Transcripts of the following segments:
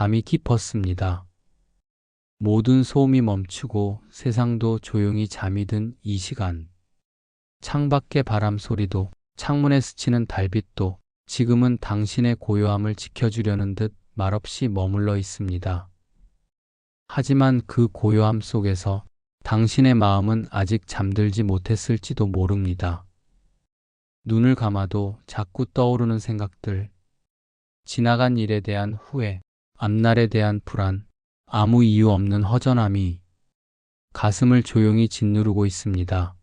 밤이 깊었습니다. 모든 소음이 멈추고 세상도 조용히 잠이 든 이 시간. 창밖의 바람 소리도, 창문에 스치는 달빛도 지금은 당신의 고요함을 지켜주려는 듯 말없이 머물러 있습니다. 하지만 그 고요함 속에서 당신의 마음은 아직 잠들지 못했을지도 모릅니다. 눈을 감아도 자꾸 떠오르는 생각들, 지나간 일에 대한 후회, 앞날에 대한 불안, 아무 이유 없는 허전함이 가슴을 조용히 짓누르고 있습니다.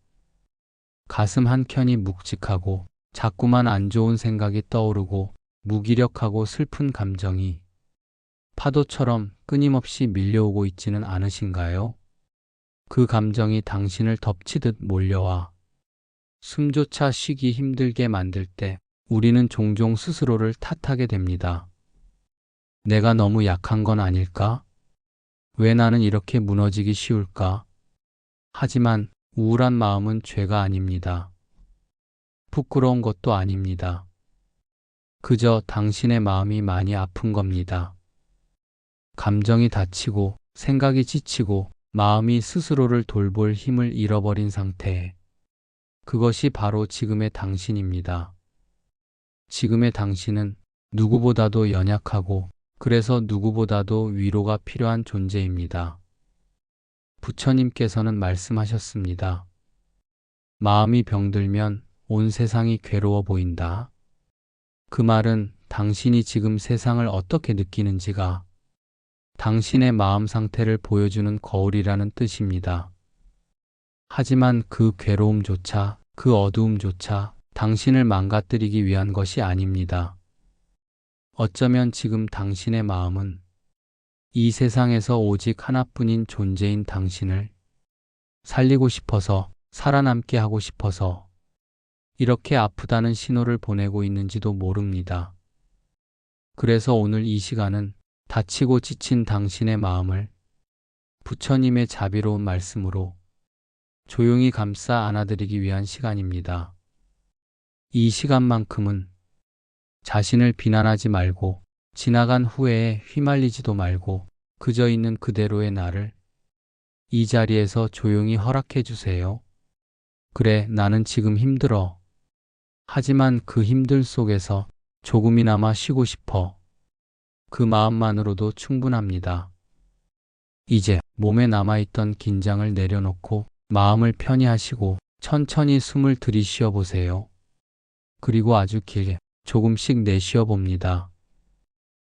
가슴 한켠이 묵직하고 자꾸만 안 좋은 생각이 떠오르고 무기력하고 슬픈 감정이 파도처럼 끊임없이 밀려오고 있지는 않으신가요? 그 감정이 당신을 덮치듯 몰려와 숨조차 쉬기 힘들게 만들 때 우리는 종종 스스로를 탓하게 됩니다. 내가 너무 약한 건 아닐까? 왜 나는 이렇게 무너지기 쉬울까? 하지만 우울한 마음은 죄가 아닙니다. 부끄러운 것도 아닙니다. 그저 당신의 마음이 많이 아픈 겁니다. 감정이 다치고 생각이 지치고 마음이 스스로를 돌볼 힘을 잃어버린 상태에 그것이 바로 지금의 당신입니다. 지금의 당신은 누구보다도 연약하고 그래서 누구보다도 위로가 필요한 존재입니다. 부처님께서는 말씀하셨습니다. 마음이 병들면 온 세상이 괴로워 보인다. 그 말은 당신이 지금 세상을 어떻게 느끼는지가 당신의 마음 상태를 보여주는 거울이라는 뜻입니다. 하지만 그 괴로움조차, 그 어두움조차 당신을 망가뜨리기 위한 것이 아닙니다. 어쩌면 지금 당신의 마음은 이 세상에서 오직 하나뿐인 존재인 당신을 살리고 싶어서, 살아남게 하고 싶어서 이렇게 아프다는 신호를 보내고 있는지도 모릅니다. 그래서 오늘 이 시간은 다치고 지친 당신의 마음을 부처님의 자비로운 말씀으로 조용히 감싸 안아드리기 위한 시간입니다. 이 시간만큼은 자신을 비난하지 말고 지나간 후회에 휘말리지도 말고 그저 있는 그대로의 나를 이 자리에서 조용히 허락해 주세요. 그래, 나는 지금 힘들어. 하지만 그 힘들 속에서 조금이나마 쉬고 싶어. 그 마음만으로도 충분합니다. 이제 몸에 남아있던 긴장을 내려놓고 마음을 편히 하시고 천천히 숨을 들이쉬어 보세요. 그리고 아주 길게 조금씩 내쉬어 봅니다.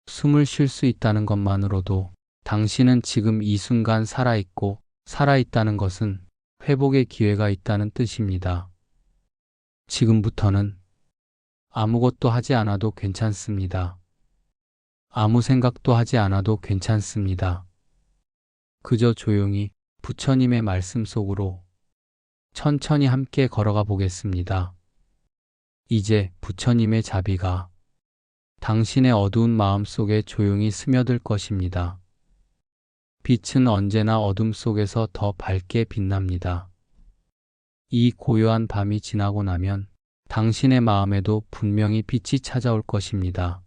숨을 쉴 수 있다는 것만으로도 당신은 지금 이 순간 살아있고 살아있다는 것은 회복의 기회가 있다는 뜻입니다. 지금부터는 아무것도 하지 않아도 괜찮습니다. 아무 생각도 하지 않아도 괜찮습니다. 그저 조용히 부처님의 말씀 속으로 천천히 함께 걸어가 보겠습니다. 이제 부처님의 자비가 당신의 어두운 마음 속에 조용히 스며들 것입니다. 빛은 언제나 어둠 속에서 더 밝게 빛납니다. 이 고요한 밤이 지나고 나면 당신의 마음에도 분명히 빛이 찾아올 것입니다.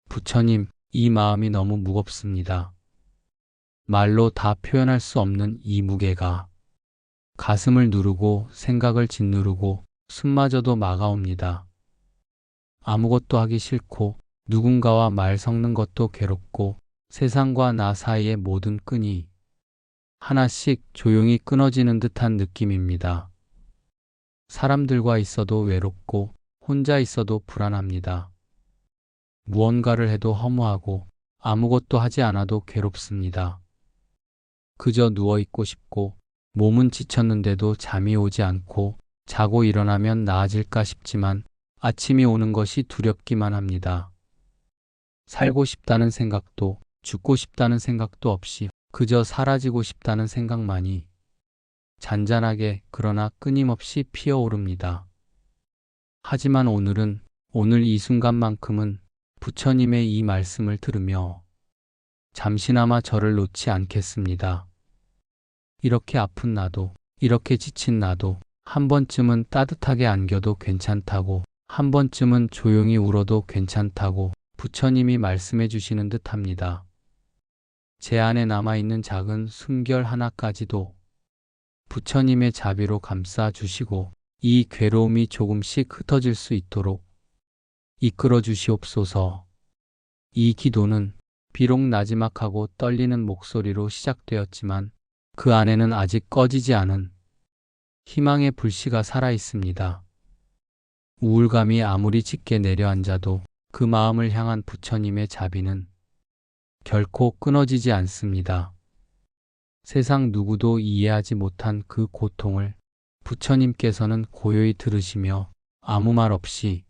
부처님, 이 마음이 너무 무겁습니다. 말로 다 표현할 수 없는 이 무게가 가슴을 누르고 생각을 짓누르고 숨마저도 막아옵니다. 아무것도 하기 싫고 누군가와 말 섞는 것도 괴롭고 세상과 나 사이의 모든 끈이 하나씩 조용히 끊어지는 듯한 느낌입니다. 사람들과 있어도 외롭고 혼자 있어도 불안합니다. 무언가를 해도 허무하고 아무것도 하지 않아도 괴롭습니다. 그저 누워있고 싶고 몸은 지쳤는데도 잠이 오지 않고 자고 일어나면 나아질까 싶지만 아침이 오는 것이 두렵기만 합니다. 살고 싶다는 생각도 죽고 싶다는 생각도 없이 그저 사라지고 싶다는 생각만이 잔잔하게 그러나 끊임없이 피어오릅니다. 하지만 오늘 이 순간만큼은 부처님의 이 말씀을 들으며 잠시나마 저를 놓지 않겠습니다. 이렇게 아픈 나도, 이렇게 지친 나도 한 번쯤은 따뜻하게 안겨도 괜찮다고, 한 번쯤은 조용히 울어도 괜찮다고 부처님이 말씀해 주시는 듯 합니다. 제 안에 남아있는 작은 숨결 하나까지도 부처님의 자비로 감싸 주시고 이 괴로움이 조금씩 흩어질 수 있도록 이끌어 주시옵소서. 이 기도는 비록 나지막하고 떨리는 목소리로 시작되었지만 그 안에는 아직 꺼지지 않은 희망의 불씨가 살아 있습니다. 우울감이 아무리 짙게 내려앉아도 그 마음을 향한 부처님의 자비는 결코 끊어지지 않습니다. 세상 누구도 이해하지 못한 그 고통을 부처님께서는 고요히 들으시며 아무 말 없이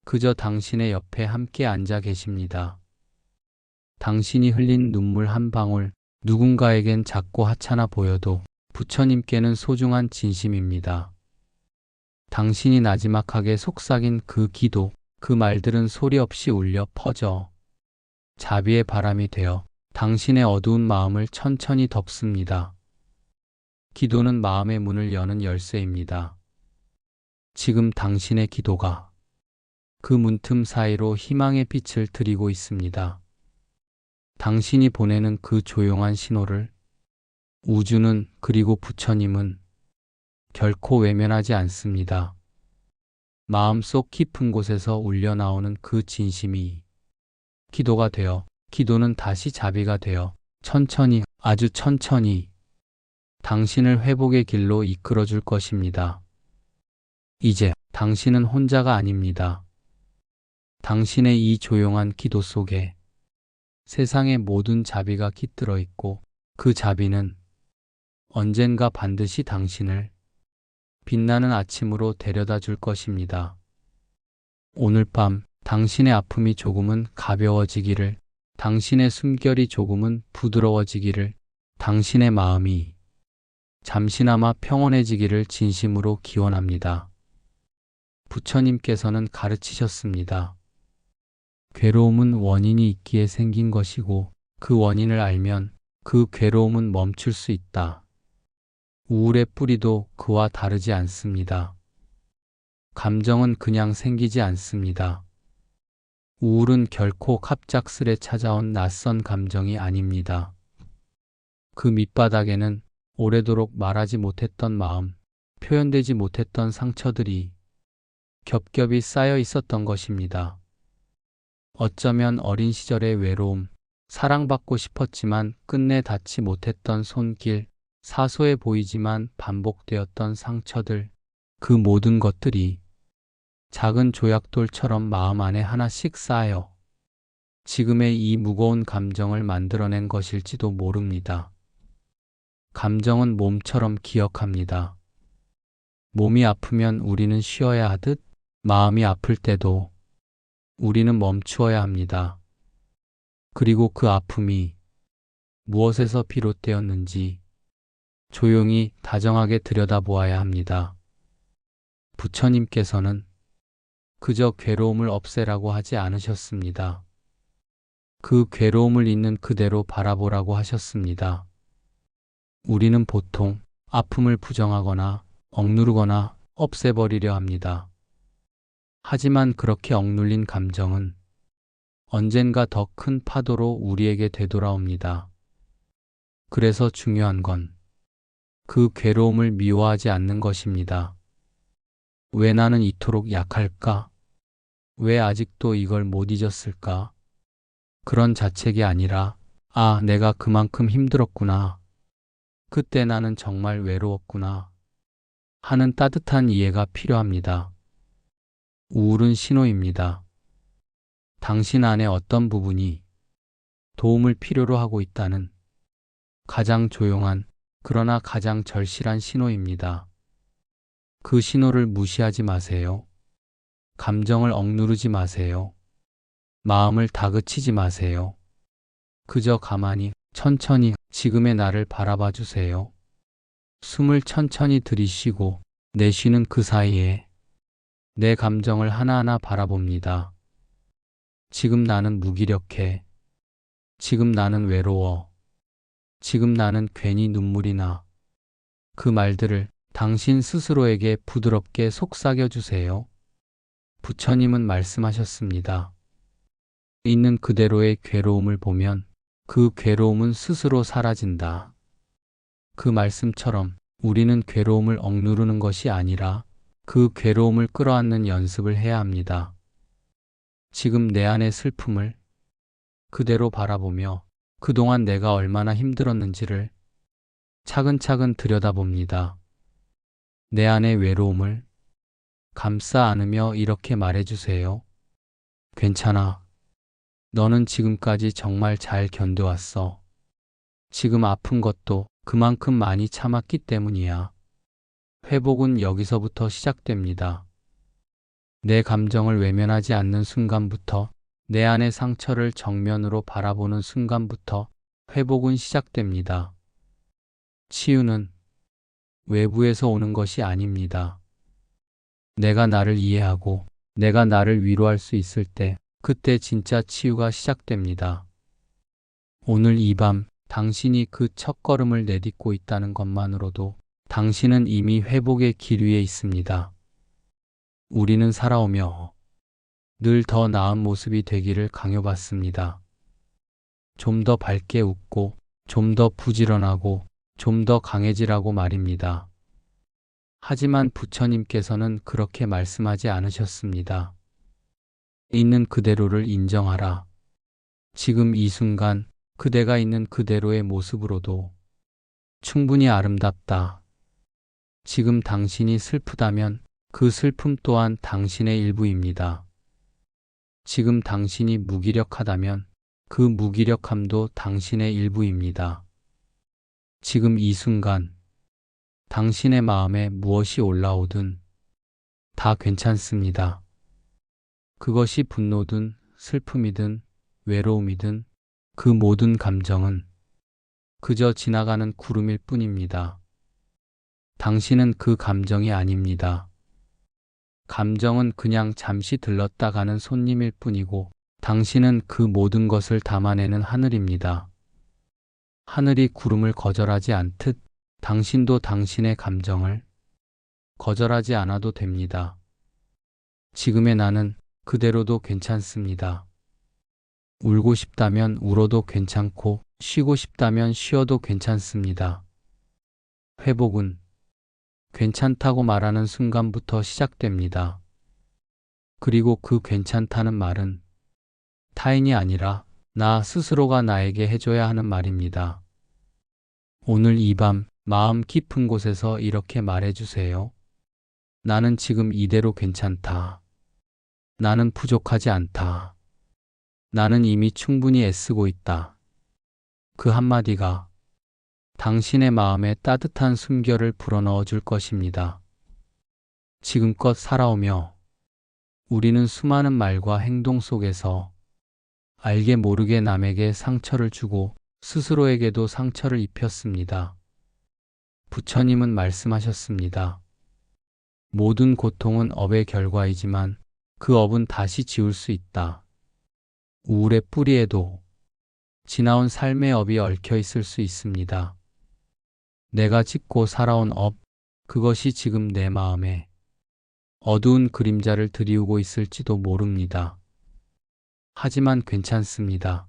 그저 당신의 옆에 함께 앉아 계십니다. 당신이 흘린 눈물 한 방울 누군가에겐 작고 하찮아 보여도 부처님께는 소중한 진심입니다. 당신이 나지막하게 속삭인 그 기도, 그 말들은 소리 없이 울려 퍼져 자비의 바람이 되어 당신의 어두운 마음을 천천히 덮습니다. 기도는 마음의 문을 여는 열쇠입니다. 지금 당신의 기도가 그 문틈 사이로 희망의 빛을 드리고 있습니다. 당신이 보내는 그 조용한 신호를 우주는 그리고 부처님은 결코 외면하지 않습니다. 마음속 깊은 곳에서 울려나오는 그 진심이 기도가 되어 기도는 다시 자비가 되어 천천히 아주 천천히 당신을 회복의 길로 이끌어 줄 것입니다. 이제 당신은 혼자가 아닙니다. 당신의 이 조용한 기도 속에 세상의 모든 자비가 깃들어 있고 그 자비는 언젠가 반드시 당신을 빛나는 아침으로 데려다 줄 것입니다. 오늘 밤 당신의 아픔이 조금은 가벼워지기를, 당신의 숨결이 조금은 부드러워지기를, 당신의 마음이 잠시나마 평온해지기를 진심으로 기원합니다. 부처님께서는 가르치셨습니다. 괴로움은 원인이 있기에 생긴 것이고 그 원인을 알면 그 괴로움은 멈출 수 있다. 우울의 뿌리도 그와 다르지 않습니다. 감정은 그냥 생기지 않습니다. 우울은 결코 갑작스레 찾아온 낯선 감정이 아닙니다. 그 밑바닥에는 오래도록 말하지 못했던 마음, 표현되지 못했던 상처들이 겹겹이 쌓여 있었던 것입니다. 어쩌면 어린 시절의 외로움, 사랑받고 싶었지만 끝내 닿지 못했던 손길, 사소해 보이지만 반복되었던 상처들, 그 모든 것들이 작은 조약돌처럼 마음 안에 하나씩 쌓여 지금의 이 무거운 감정을 만들어낸 것일지도 모릅니다. 감정은 몸처럼 기억합니다. 몸이 아프면 우리는 쉬어야 하듯 마음이 아플 때도 우리는 멈추어야 합니다. 그리고 그 아픔이 무엇에서 비롯되었는지 조용히 다정하게 들여다보아야 합니다. 부처님께서는 그저 괴로움을 없애라고 하지 않으셨습니다. 그 괴로움을 있는 그대로 바라보라고 하셨습니다. 우리는 보통 아픔을 부정하거나 억누르거나 없애버리려 합니다. 하지만 그렇게 억눌린 감정은 언젠가 더 큰 파도로 우리에게 되돌아옵니다. 그래서 중요한 건 그 괴로움을 미워하지 않는 것입니다. 왜 나는 이토록 약할까? 왜 아직도 이걸 못 잊었을까? 그런 자책이 아니라, 아, 내가 그만큼 힘들었구나. 그때 나는 정말 외로웠구나. 하는 따뜻한 이해가 필요합니다. 우울은 신호입니다. 당신 안에 어떤 부분이 도움을 필요로 하고 있다는 가장 조용한 그러나 가장 절실한 신호입니다. 그 신호를 무시하지 마세요. 감정을 억누르지 마세요. 마음을 다그치지 마세요. 그저 가만히 천천히 지금의 나를 바라봐 주세요. 숨을 천천히 들이쉬고 내쉬는 그 사이에 내 감정을 하나하나 바라봅니다. 지금 나는 무기력해. 지금 나는 외로워. 지금 나는 괜히 눈물이 나. 그 말들을 당신 스스로에게 부드럽게 속삭여 주세요. 부처님은 말씀하셨습니다. 있는 그대로의 괴로움을 보면 그 괴로움은 스스로 사라진다. 그 말씀처럼 우리는 괴로움을 억누르는 것이 아니라 그 괴로움을 끌어안는 연습을 해야 합니다. 지금 내 안의 슬픔을 그대로 바라보며 그동안 내가 얼마나 힘들었는지를 차근차근 들여다봅니다. 내 안의 외로움을 감싸 안으며 이렇게 말해주세요. 괜찮아. 너는 지금까지 정말 잘 견뎌왔어. 지금 아픈 것도 그만큼 많이 참았기 때문이야. 회복은 여기서부터 시작됩니다. 내 감정을 외면하지 않는 순간부터, 내 안의 상처를 정면으로 바라보는 순간부터 회복은 시작됩니다. 치유는 외부에서 오는 것이 아닙니다. 내가 나를 이해하고 내가 나를 위로할 수 있을 때, 그때 진짜 치유가 시작됩니다. 오늘 이 밤 당신이 그 첫걸음을 내딛고 있다는 것만으로도 당신은 이미 회복의 길 위에 있습니다. 우리는 살아오며 늘 더 나은 모습이 되기를 강요받습니다. 좀 더 밝게 웃고, 좀 더 부지런하고, 좀 더 강해지라고 말입니다. 하지만 부처님께서는 그렇게 말씀하지 않으셨습니다. 있는 그대로를 인정하라. 지금 이 순간 그대가 있는 그대로의 모습으로도 충분히 아름답다. 지금 당신이 슬프다면 그 슬픔 또한 당신의 일부입니다. 지금 당신이 무기력하다면 그 무기력함도 당신의 일부입니다. 지금 이 순간 당신의 마음에 무엇이 올라오든 다 괜찮습니다. 그것이 분노든 슬픔이든 외로움이든 그 모든 감정은 그저 지나가는 구름일 뿐입니다. 당신은 그 감정이 아닙니다. 감정은 그냥 잠시 들렀다 가는 손님일 뿐이고, 당신은 그 모든 것을 담아내는 하늘입니다. 하늘이 구름을 거절하지 않듯 당신도 당신의 감정을 거절하지 않아도 됩니다. 지금의 나는 그대로도 괜찮습니다. 울고 싶다면 울어도 괜찮고, 쉬고 싶다면 쉬어도 괜찮습니다. 회복은 괜찮다고 말하는 순간부터 시작됩니다. 그리고 그 괜찮다는 말은 타인이 아니라 나 스스로가 나에게 해줘야 하는 말입니다. 오늘 이 밤 마음 깊은 곳에서 이렇게 말해주세요. 나는 지금 이대로 괜찮다. 나는 부족하지 않다. 나는 이미 충분히 애쓰고 있다. 그 한마디가 당신의 마음에 따뜻한 숨결을 불어넣어 줄 것입니다. 지금껏 살아오며 우리는 수많은 말과 행동 속에서 알게 모르게 남에게 상처를 주고 스스로에게도 상처를 입혔습니다. 부처님은 말씀하셨습니다. 모든 고통은 업의 결과이지만 그 업은 다시 지울 수 있다. 우울의 뿌리에도 지나온 삶의 업이 얽혀 있을 수 있습니다. 내가 짓고 살아온 업, 그것이 지금 내 마음에 어두운 그림자를 드리우고 있을지도 모릅니다. 하지만 괜찮습니다.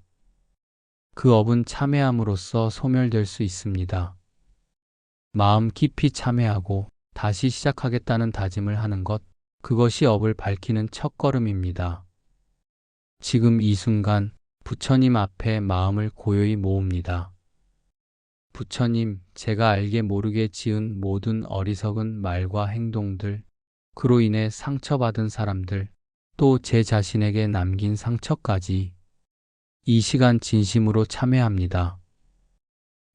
그 업은 참회함으로써 소멸될 수 있습니다. 마음 깊이 참회하고 다시 시작하겠다는 다짐을 하는 것, 그것이 업을 밝히는 첫걸음입니다. 지금 이 순간 부처님 앞에 마음을 고요히 모읍니다. 부처님, 제가 알게 모르게 지은 모든 어리석은 말과 행동들, 그로 인해 상처받은 사람들, 또 제 자신에게 남긴 상처까지 이 시간 진심으로 참회합니다.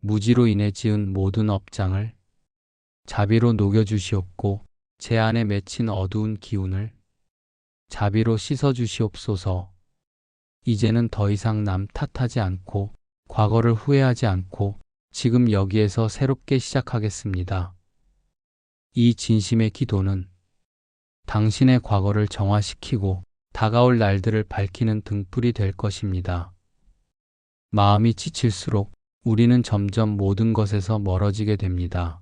무지로 인해 지은 모든 업장을 자비로 녹여주시옵고, 제 안에 맺힌 어두운 기운을 자비로 씻어주시옵소서. 이제는 더 이상 남 탓하지 않고, 과거를 후회하지 않고, 지금 여기에서 새롭게 시작하겠습니다. 이 진심의 기도는 당신의 과거를 정화시키고 다가올 날들을 밝히는 등불이 될 것입니다. 마음이 지칠수록 우리는 점점 모든 것에서 멀어지게 됩니다.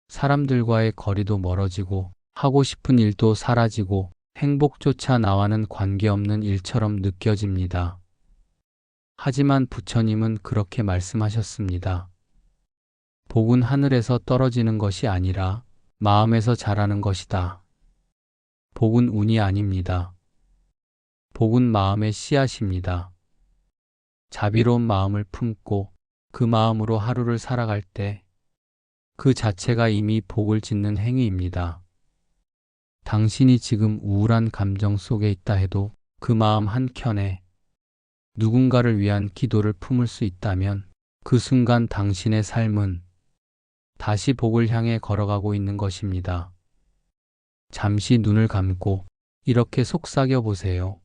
사람들과의 거리도 멀어지고, 하고 싶은 일도 사라지고, 행복조차 나와는 관계없는 일처럼 느껴집니다. 하지만 부처님은 그렇게 말씀하셨습니다. 복은 하늘에서 떨어지는 것이 아니라 마음에서 자라는 것이다. 복은 운이 아닙니다. 복은 마음의 씨앗입니다. 자비로운 마음을 품고 그 마음으로 하루를 살아갈 때 그 자체가 이미 복을 짓는 행위입니다. 당신이 지금 우울한 감정 속에 있다 해도 그 마음 한켠에 누군가를 위한 기도를 품을 수 있다면 그 순간 당신의 삶은 다시 복을 향해 걸어가고 있는 것입니다. 잠시 눈을 감고 이렇게 속삭여 보세요.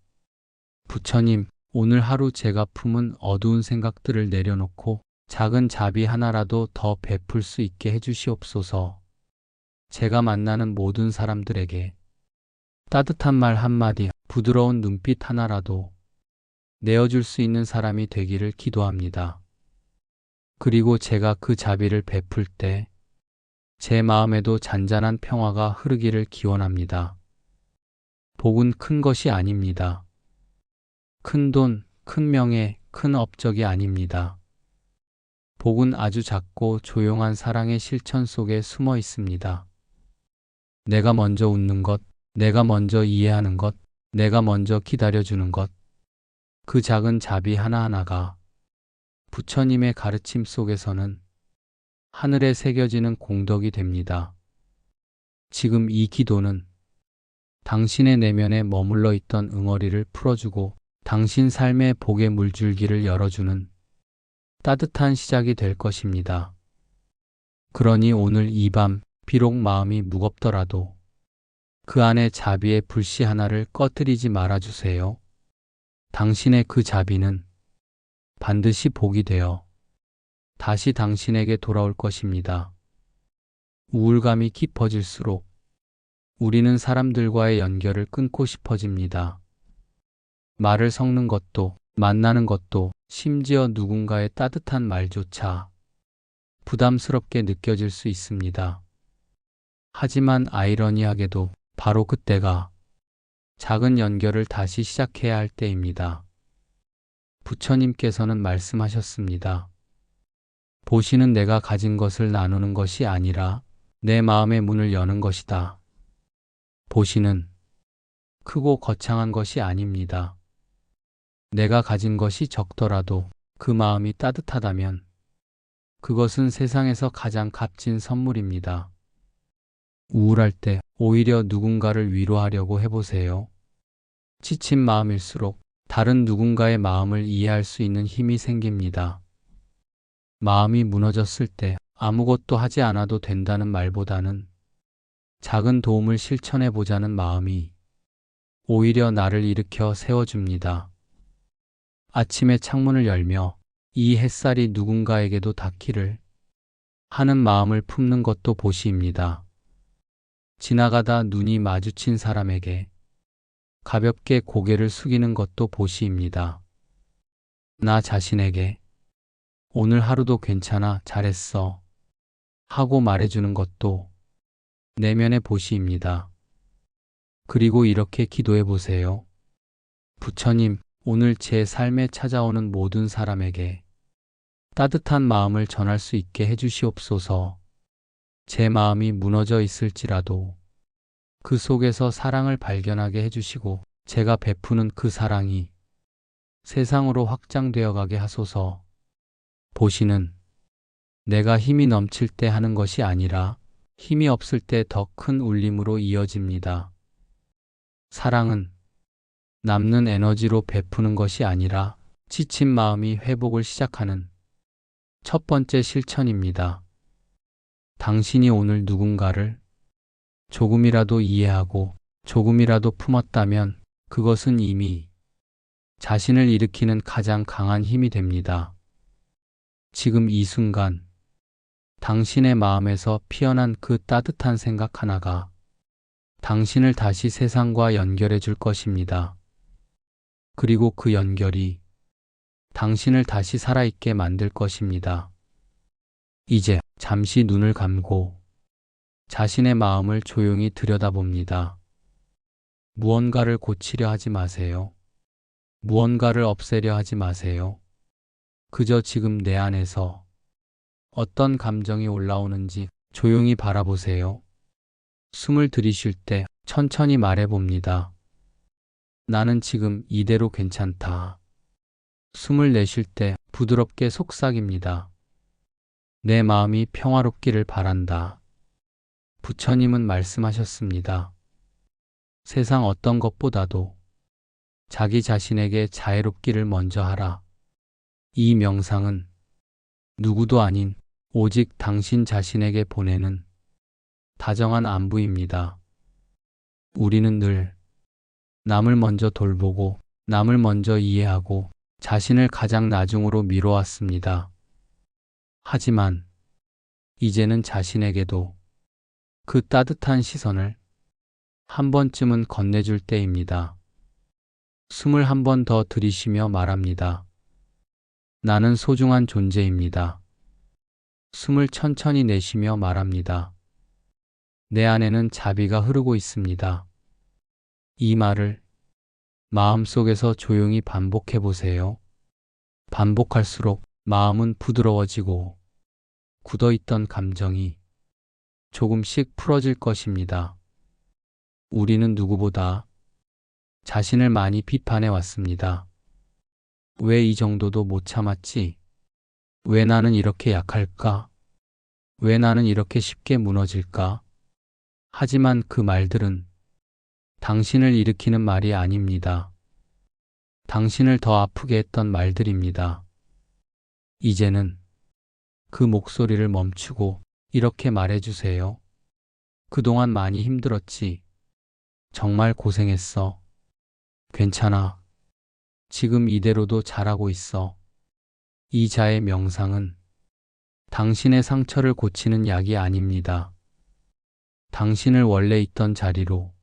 부처님, 오늘 하루 제가 품은 어두운 생각들을 내려놓고 작은 자비 하나라도 더 베풀 수 있게 해주시옵소서. 제가 만나는 모든 사람들에게 따뜻한 말 한마디, 부드러운 눈빛 하나라도 내어줄 수 있는 사람이 되기를 기도합니다. 그리고 제가 그 자비를 베풀 때 제 마음에도 잔잔한 평화가 흐르기를 기원합니다. 복은 큰 것이 아닙니다. 큰 돈, 큰 명예, 큰 업적이 아닙니다. 복은 아주 작고 조용한 사랑의 실천 속에 숨어 있습니다. 내가 먼저 웃는 것, 내가 먼저 이해하는 것, 내가 먼저 기다려주는 것, 그 작은 자비 하나하나가 부처님의 가르침 속에서는 하늘에 새겨지는 공덕이 됩니다. 지금 이 기도는 당신의 내면에 머물러 있던 응어리를 풀어주고 당신 삶의 복의 물줄기를 열어주는 따뜻한 시작이 될 것입니다. 그러니 오늘 이 밤 비록 마음이 무겁더라도 그 안에 자비의 불씨 하나를 꺼뜨리지 말아주세요. 당신의 그 자비는 반드시 복이 되어 다시 당신에게 돌아올 것입니다. 우울감이 깊어질수록 우리는 사람들과의 연결을 끊고 싶어집니다. 말을 섞는 것도, 만나는 것도, 심지어 누군가의 따뜻한 말조차 부담스럽게 느껴질 수 있습니다. 하지만 아이러니하게도 바로 그때가 작은 연결을 다시 시작해야 할 때입니다. 부처님께서는 말씀하셨습니다. 보시는 내가 가진 것을 나누는 것이 아니라 내 마음의 문을 여는 것이다. 보시는 크고 거창한 것이 아닙니다. 내가 가진 것이 적더라도 그 마음이 따뜻하다면 그것은 세상에서 가장 값진 선물입니다. 우울할 때 오히려 누군가를 위로하려고 해보세요. 지친 마음일수록 다른 누군가의 마음을 이해할 수 있는 힘이 생깁니다. 마음이 무너졌을 때 아무것도 하지 않아도 된다는 말보다는 작은 도움을 실천해 보자는 마음이 오히려 나를 일으켜 세워줍니다. 아침에 창문을 열며 이 햇살이 누군가에게도 닿기를 하는 마음을 품는 것도 보시입니다. 지나가다 눈이 마주친 사람에게 가볍게 고개를 숙이는 것도 보시입니다. 나 자신에게 오늘 하루도 괜찮아, 잘했어 하고 말해주는 것도 내면의 보시입니다. 그리고 이렇게 기도해 보세요. 부처님, 오늘 제 삶에 찾아오는 모든 사람에게 따뜻한 마음을 전할 수 있게 해주시옵소서. 제 마음이 무너져 있을지라도 그 속에서 사랑을 발견하게 해주시고 제가 베푸는 그 사랑이 세상으로 확장되어 가게 하소서. 보시는 내가 힘이 넘칠 때 하는 것이 아니라 힘이 없을 때 더 큰 울림으로 이어집니다. 사랑은 남는 에너지로 베푸는 것이 아니라 지친 마음이 회복을 시작하는 첫 번째 실천입니다. 당신이 오늘 누군가를 조금이라도 이해하고 조금이라도 품었다면 그것은 이미 자신을 일으키는 가장 강한 힘이 됩니다. 지금 이 순간 당신의 마음에서 피어난 그 따뜻한 생각 하나가 당신을 다시 세상과 연결해 줄 것입니다. 그리고 그 연결이 당신을 다시 살아있게 만들 것입니다. 이제 잠시 눈을 감고 자신의 마음을 조용히 들여다봅니다. 무언가를 고치려 하지 마세요. 무언가를 없애려 하지 마세요. 그저 지금 내 안에서 어떤 감정이 올라오는지 조용히 바라보세요. 숨을 들이쉴 때 천천히 말해봅니다. 나는 지금 이대로 괜찮다. 숨을 내쉴 때 부드럽게 속삭입니다. 내 마음이 평화롭기를 바란다. 부처님은 말씀하셨습니다. 세상 어떤 것보다도 자기 자신에게 자애롭기를 먼저 하라. 이 명상은 누구도 아닌 오직 당신 자신에게 보내는 다정한 안부입니다. 우리는 늘 남을 먼저 돌보고 남을 먼저 이해하고 자신을 가장 나중으로 미뤄왔습니다. 하지만 이제는 자신에게도 그 따뜻한 시선을 한 번쯤은 건네줄 때입니다. 숨을 한 번 더 들이쉬며 말합니다. 나는 소중한 존재입니다. 숨을 천천히 내쉬며 말합니다. 내 안에는 자비가 흐르고 있습니다. 이 말을 마음속에서 조용히 반복해 보세요. 반복할수록 마음은 부드러워지고 굳어있던 감정이 조금씩 풀어질 것입니다. 우리는 누구보다 자신을 많이 비판해 왔습니다. 왜 이 정도도 못 참았지? 왜 나는 이렇게 약할까? 왜 나는 이렇게 쉽게 무너질까? 하지만 그 말들은 당신을 일으키는 말이 아닙니다. 당신을 더 아프게 했던 말들입니다. 이제는 그 목소리를 멈추고 이렇게 말해주세요. 그동안 많이 힘들었지. 정말 고생했어. 괜찮아. 지금 이대로도 잘하고 있어. 이 자의 명상은 당신의 상처를 고치는 약이 아닙니다. 당신을 원래 있던 자리로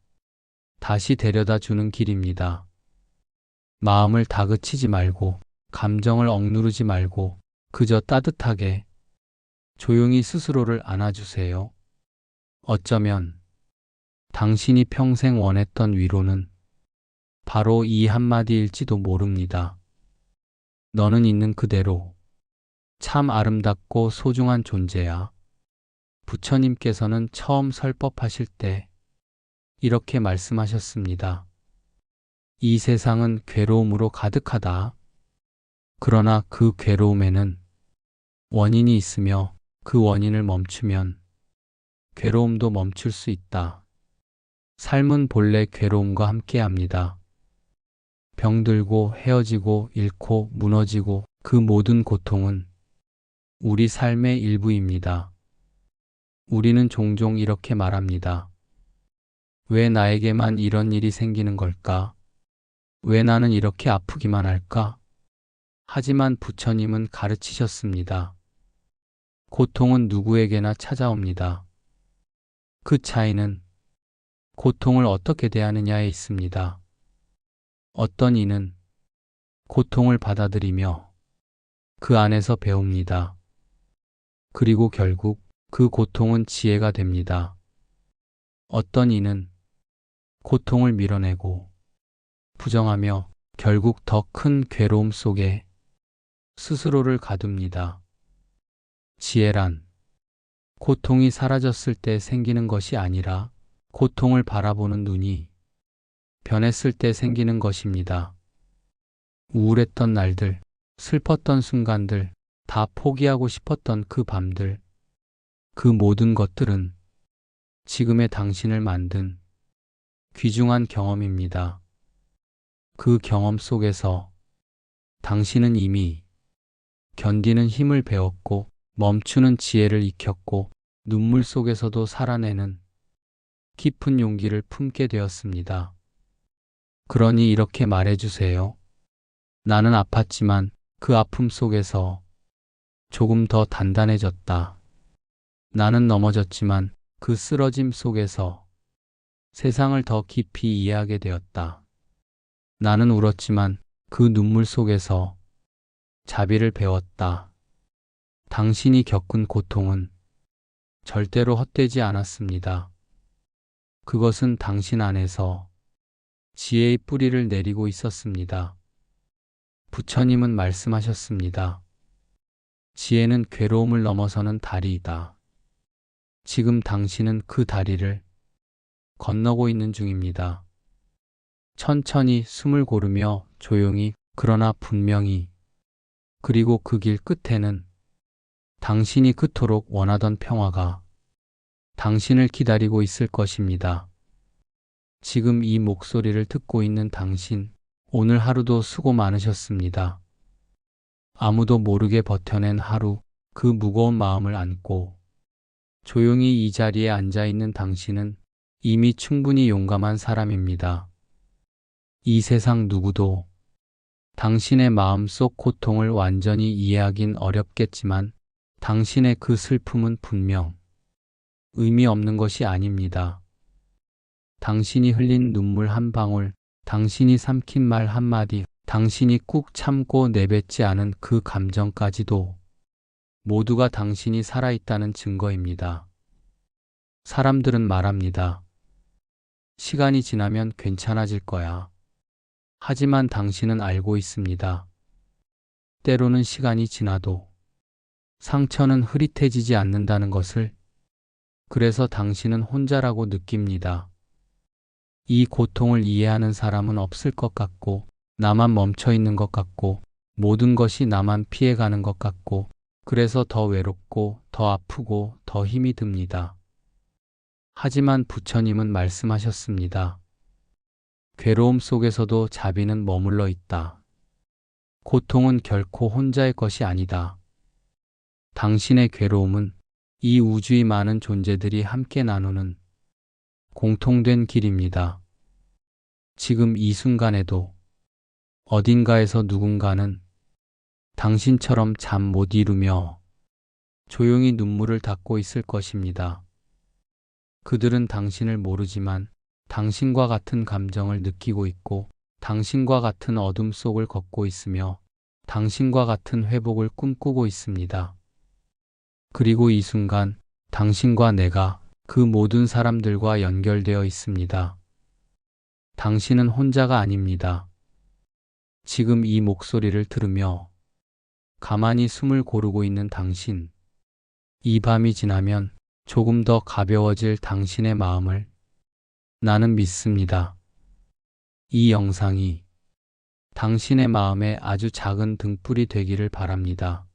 다시 데려다 주는 길입니다. 마음을 다그치지 말고 감정을 억누르지 말고 그저 따뜻하게 조용히 스스로를 안아주세요. 어쩌면 당신이 평생 원했던 위로는 바로 이 한마디일지도 모릅니다. 너는 있는 그대로 참 아름답고 소중한 존재야. 부처님께서는 처음 설법하실 때 이렇게 말씀하셨습니다. 이 세상은 괴로움으로 가득하다. 그러나 그 괴로움에는 원인이 있으며 그 원인을 멈추면 괴로움도 멈출 수 있다. 삶은 본래 괴로움과 함께합니다. 병들고 헤어지고 잃고 무너지고 그 모든 고통은 우리 삶의 일부입니다. 우리는 종종 이렇게 말합니다. 왜 나에게만 이런 일이 생기는 걸까? 왜 나는 이렇게 아프기만 할까? 하지만 부처님은 가르치셨습니다. 고통은 누구에게나 찾아옵니다. 그 차이는 고통을 어떻게 대하느냐에 있습니다. 어떤 이는 고통을 받아들이며 그 안에서 배웁니다. 그리고 결국 그 고통은 지혜가 됩니다. 어떤 이는 고통을 밀어내고 부정하며 결국 더 큰 괴로움 속에 스스로를 가둡니다. 지혜란 고통이 사라졌을 때 생기는 것이 아니라 고통을 바라보는 눈이 변했을 때 생기는 것입니다. 우울했던 날들, 슬펐던 순간들, 다 포기하고 싶었던 그 밤들, 그 모든 것들은 지금의 당신을 만든 귀중한 경험입니다. 그 경험 속에서 당신은 이미 견디는 힘을 배웠고 멈추는 지혜를 익혔고 눈물 속에서도 살아내는 깊은 용기를 품게 되었습니다. 그러니 이렇게 말해주세요. 나는 아팠지만 그 아픔 속에서 조금 더 단단해졌다. 나는 넘어졌지만 그 쓰러짐 속에서 세상을 더 깊이 이해하게 되었다. 나는 울었지만 그 눈물 속에서 자비를 배웠다. 당신이 겪은 고통은 절대로 헛되지 않았습니다. 그것은 당신 안에서 지혜의 뿌리를 내리고 있었습니다. 부처님은 말씀하셨습니다. 지혜는 괴로움을 넘어서는 다리이다. 지금 당신은 그 다리를 건너고 있는 중입니다. 천천히 숨을 고르며 조용히 그러나 분명히, 그리고 그 길 끝에는 당신이 그토록 원하던 평화가 당신을 기다리고 있을 것입니다. 지금 이 목소리를 듣고 있는 당신, 오늘 하루도 수고 많으셨습니다. 아무도 모르게 버텨낸 하루, 그 무거운 마음을 안고 조용히 이 자리에 앉아 있는 당신은 이미 충분히 용감한 사람입니다. 이 세상 누구도 당신의 마음속 고통을 완전히 이해하긴 어렵겠지만 당신의 그 슬픔은 분명 의미 없는 것이 아닙니다. 당신이 흘린 눈물 한 방울, 당신이 삼킨 말 한마디, 당신이 꾹 참고 내뱉지 않은 그 감정까지도 모두가 당신이 살아있다는 증거입니다. 사람들은 말합니다. 시간이 지나면 괜찮아질 거야. 하지만 당신은 알고 있습니다. 때로는 시간이 지나도 상처는 흐릿해지지 않는다는 것을. 그래서 당신은 혼자라고 느낍니다. 이 고통을 이해하는 사람은 없을 것 같고, 나만 멈춰 있는 것 같고, 모든 것이 나만 피해가는 것 같고, 그래서 더 외롭고, 더 아프고, 더 힘이 듭니다. 하지만 부처님은 말씀하셨습니다. 괴로움 속에서도 자비는 머물러 있다. 고통은 결코 혼자의 것이 아니다. 당신의 괴로움은 이 우주의 많은 존재들이 함께 나누는 공통된 길입니다. 지금 이 순간에도 어딘가에서 누군가는 당신처럼 잠 못 이루며 조용히 눈물을 닦고 있을 것입니다. 그들은 당신을 모르지만 당신과 같은 감정을 느끼고 있고, 당신과 같은 어둠 속을 걷고 있으며 당신과 같은 회복을 꿈꾸고 있습니다. 그리고 이 순간 당신과 내가 그 모든 사람들과 연결되어 있습니다. 당신은 혼자가 아닙니다. 지금 이 목소리를 들으며 가만히 숨을 고르고 있는 당신, 이 밤이 지나면 조금 더 가벼워질 당신의 마음을 나는 믿습니다. 이 영상이 당신의 마음에 아주 작은 등불이 되기를 바랍니다.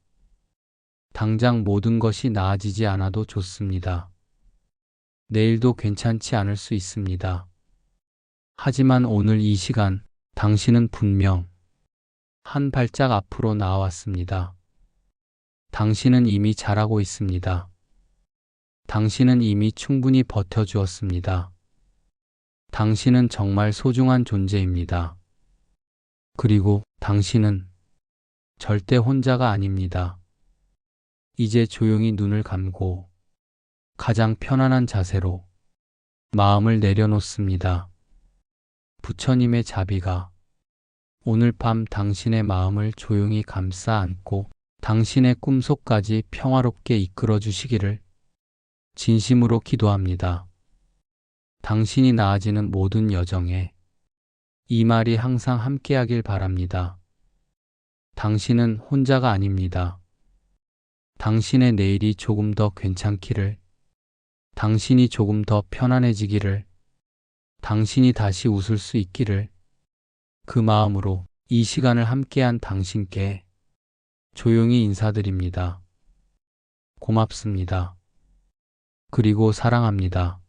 당장 모든 것이 나아지지 않아도 좋습니다. 내일도 괜찮지 않을 수 있습니다. 하지만 오늘 이 시간 당신은 분명 한 발짝 앞으로 나아왔습니다. 당신은 이미 잘하고 있습니다. 당신은 이미 충분히 버텨주었습니다. 당신은 정말 소중한 존재입니다. 그리고 당신은 절대 혼자가 아닙니다. 이제 조용히 눈을 감고 가장 편안한 자세로 마음을 내려놓습니다. 부처님의 자비가 오늘 밤 당신의 마음을 조용히 감싸 안고 당신의 꿈속까지 평화롭게 이끌어 주시기를 진심으로 기도합니다. 당신이 나아지는 모든 여정에 이 말이 항상 함께하길 바랍니다. 당신은 혼자가 아닙니다. 당신의 내일이 조금 더 괜찮기를, 당신이 조금 더 편안해지기를, 당신이 다시 웃을 수 있기를, 그 마음으로 이 시간을 함께한 당신께 조용히 인사드립니다. 고맙습니다. 그리고 사랑합니다.